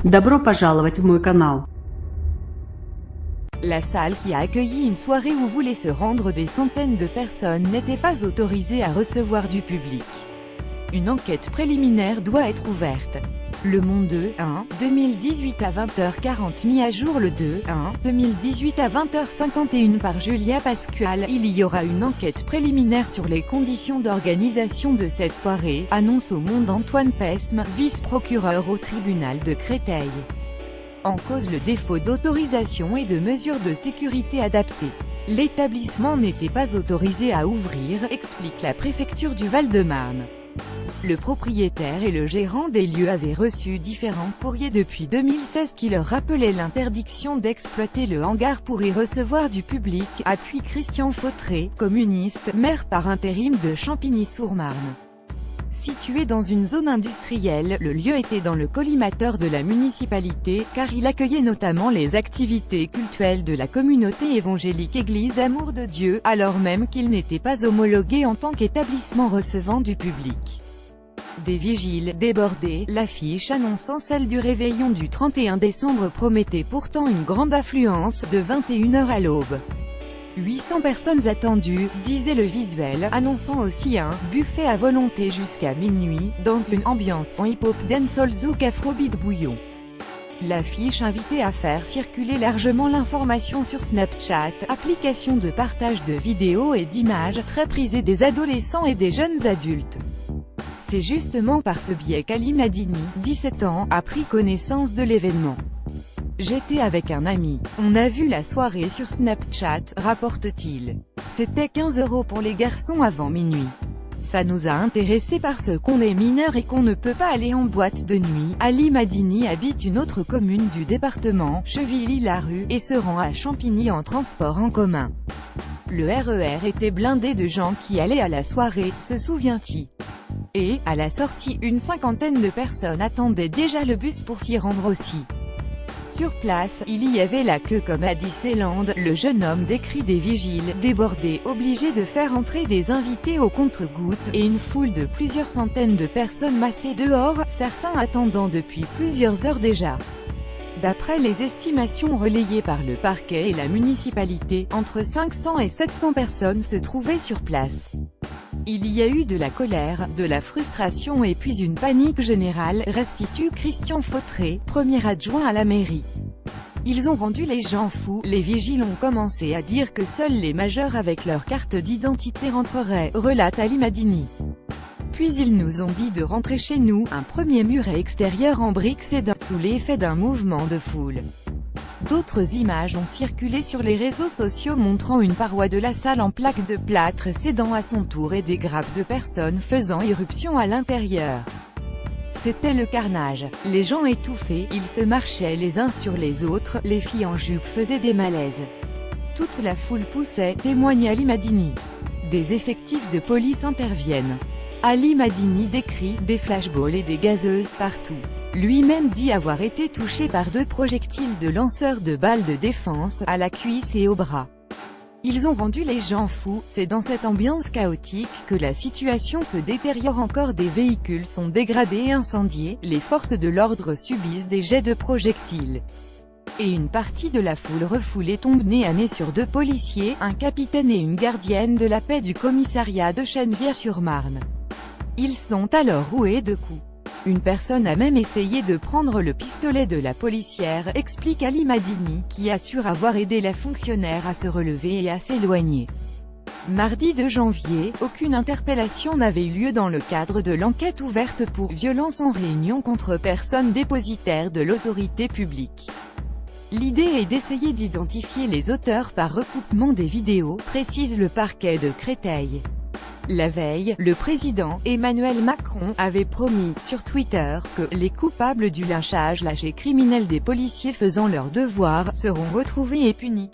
Добро пожаловать в мой канал. La salle qui a accueilli une soirée où voulaient se rendre des centaines de personnes n'était pas autorisée à recevoir du public. Une enquête préliminaire doit être ouverte. Le Monde 2018 à 20h40 mis à jour le 2018 à 20h51 par Julia Pascual. Il y aura une enquête préliminaire sur les conditions d'organisation de cette soirée, annonce au Monde Antoine Pesme, vice-procureur au tribunal de Créteil. En cause le défaut d'autorisation et de mesures de sécurité adaptées. L'établissement n'était pas autorisé à ouvrir, explique la préfecture du Val-de-Marne. Le propriétaire et le gérant des lieux avaient reçu différents courriers depuis 2016 qui leur rappelaient l'interdiction d'exploiter le hangar pour y recevoir du public, appuie Christian Fautré, communiste, maire par intérim de Champigny-sur-Marne. Situé dans une zone industrielle, le lieu était dans le collimateur de la municipalité, car il accueillait notamment les activités cultuelles de la communauté évangélique Église Amour de Dieu, alors même qu'il n'était pas homologué en tant qu'établissement recevant du public. Des vigiles débordés, l'affiche annonçant celle du réveillon du 31 décembre promettait pourtant une grande affluence, de 21h à l'aube. 800 personnes attendues, disait le visuel, annonçant aussi un « buffet à volonté jusqu'à minuit », dans une ambiance en hip-hop dancehall zouk afrobeat bouillon. L'affiche invitait à faire circuler largement l'information sur Snapchat, application de partage de vidéos et d'images, très prisée des adolescents et des jeunes adultes. C'est justement par ce biais qu'Ali Madini, 17 ans, a pris connaissance de l'événement. J'étais avec un ami. On a vu la soirée sur Snapchat, rapporte-t-il. C'était 15 € pour les garçons avant minuit. Ça nous a intéressés parce qu'on est mineur et qu'on ne peut pas aller en boîte de nuit. Ali Madini habite une autre commune du département, Chevilly-Larue, et se rend à Champigny en transport en commun. Le RER était blindé de gens qui allaient à la soirée, se souvient-il. Et, à la sortie, une cinquantaine de personnes attendaient déjà le bus pour s'y rendre aussi. Sur place, il y avait la queue comme à Disneyland, le jeune homme décrit des vigiles, débordés, obligés de faire entrer des invités au compte-gouttes, et une foule de plusieurs centaines de personnes massées dehors, certains attendant depuis plusieurs heures déjà. D'après les estimations relayées par le parquet et la municipalité, entre 500 et 700 personnes se trouvaient sur place. Il y a eu de la colère, de la frustration et puis une panique générale, restitue Christian Fautré, premier adjoint à la mairie. Ils ont rendu les gens fous, les vigiles ont commencé à dire que seuls les majeurs avec leur carte d'identité rentreraient, relate Ali Madini. Puis ils nous ont dit de rentrer chez nous, un premier muret extérieur en briques cédant sous l'effet d'un mouvement de foule. D'autres images ont circulé sur les réseaux sociaux montrant une paroi de la salle en plaques de plâtre cédant à son tour et des grappes de personnes faisant irruption à l'intérieur. C'était le carnage. Les gens étouffés, ils se marchaient les uns sur les autres, les filles en jupe faisaient des malaises. Toute la foule poussait, témoigne Ali Madini. Des effectifs de police interviennent. Ali Madini décrit des flashballs et des gazeuses partout. Lui-même dit avoir été touché par 2 projectiles de lanceurs de balles de défense, à la cuisse et au bras. Ils ont rendu les gens fous, c'est dans cette ambiance chaotique que la situation se détériore encore. Des véhicules sont dégradés et incendiés, les forces de l'ordre subissent des jets de projectiles. Et une partie de la foule refoulée tombe nez à nez sur 2 policiers, un capitaine et une gardienne de la paix du commissariat de Chennevières-sur-Marne. Ils sont alors roués de coups. Une personne a même essayé de prendre le pistolet de la policière, explique Ali Madini, qui assure avoir aidé la fonctionnaire à se relever et à s'éloigner. Mardi 2 janvier, aucune interpellation n'avait eu lieu dans le cadre de l'enquête ouverte pour violence en réunion contre personnes dépositaires de l'autorité publique. L'idée est d'essayer d'identifier les auteurs par recoupement des vidéos, précise le parquet de Créteil. La veille, le président, Emmanuel Macron, avait promis, sur Twitter, que « les coupables du lynchage lâché criminel des policiers faisant leur devoir, seront retrouvés et punis ».